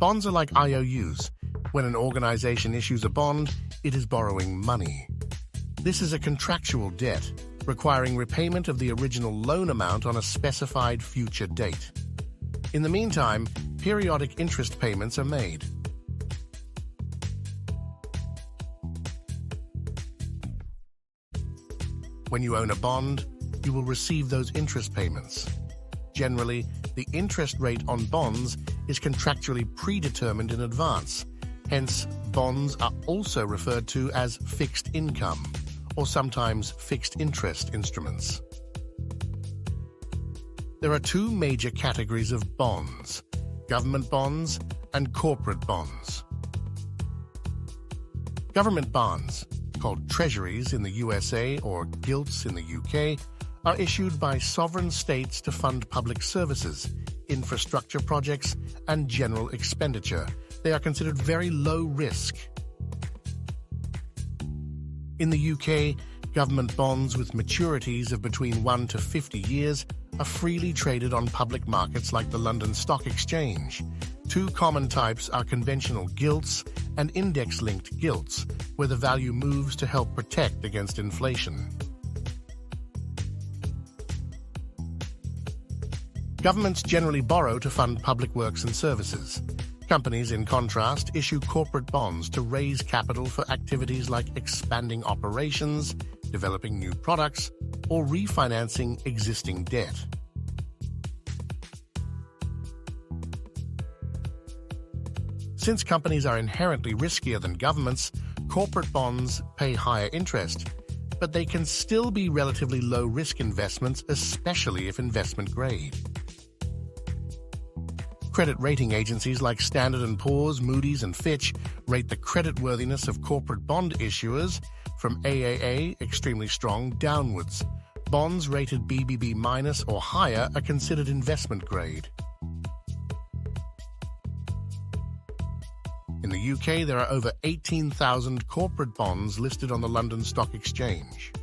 Bonds are like IOUs. When an organization issues a bond, it is borrowing money. This is a contractual debt, requiring repayment of the original loan amount on a specified future date. In the meantime, periodic interest payments are made. When you own a bond, you will receive those interest payments. Generally, the interest rate on bonds is contractually predetermined in advance. Hence, bonds are also referred to as fixed income, or sometimes fixed interest instruments. There are two major categories of bonds: government bonds and corporate bonds. Government bonds, called treasuries in the USA or gilts in the UK, are issued by sovereign states to fund public services, infrastructure projects, and general expenditure. They are considered very low risk. In the UK, government bonds with maturities of between 1 to 50 years are freely traded on public markets like the London Stock Exchange. Two common types are conventional gilts and index-linked gilts, where the value moves to help protect against inflation. Governments generally borrow to fund public works and services. Companies, in contrast, issue corporate bonds to raise capital for activities like expanding operations, developing new products, or refinancing existing debt. Since companies are inherently riskier than governments, corporate bonds pay higher interest, but they can still be relatively low-risk investments, especially if investment grade. Credit rating agencies like Standard & Poor's, Moody's, and Fitch rate the creditworthiness of corporate bond issuers from AAA, extremely strong, downwards. Bonds rated BBB- or higher are considered investment grade. In the UK, there are over 18,000 corporate bonds listed on the London Stock Exchange.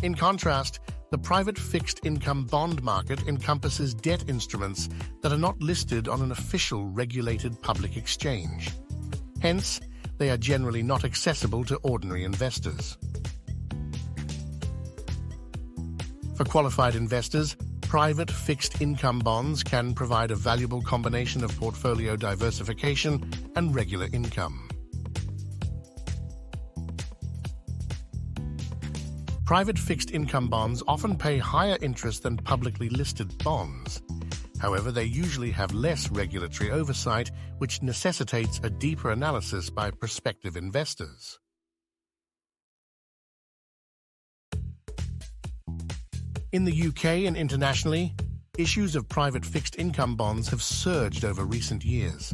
In contrast, the private fixed income bond market encompasses debt instruments that are not listed on an official regulated public exchange. Hence, they are generally not accessible to ordinary investors. For qualified investors, private fixed income bonds can provide a valuable combination of portfolio diversification and regular income. Private fixed income bonds often pay higher interest than publicly listed bonds. However, they usually have less regulatory oversight, which necessitates a deeper analysis by prospective investors. In the UK and internationally, issues of private fixed income bonds have surged over recent years.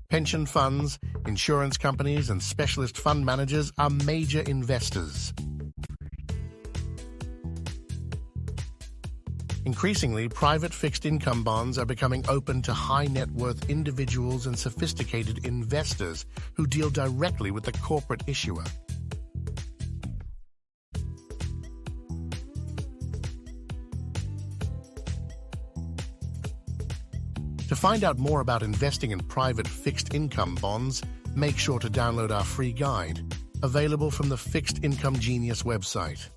Pension funds, insurance companies, and specialist fund managers are major investors. Increasingly, private fixed income bonds are becoming open to high-net-worth individuals and sophisticated investors who deal directly with the corporate issuer. To find out more about investing in private fixed income bonds, make sure to download our free guide, available from the Fixed Income Genius website.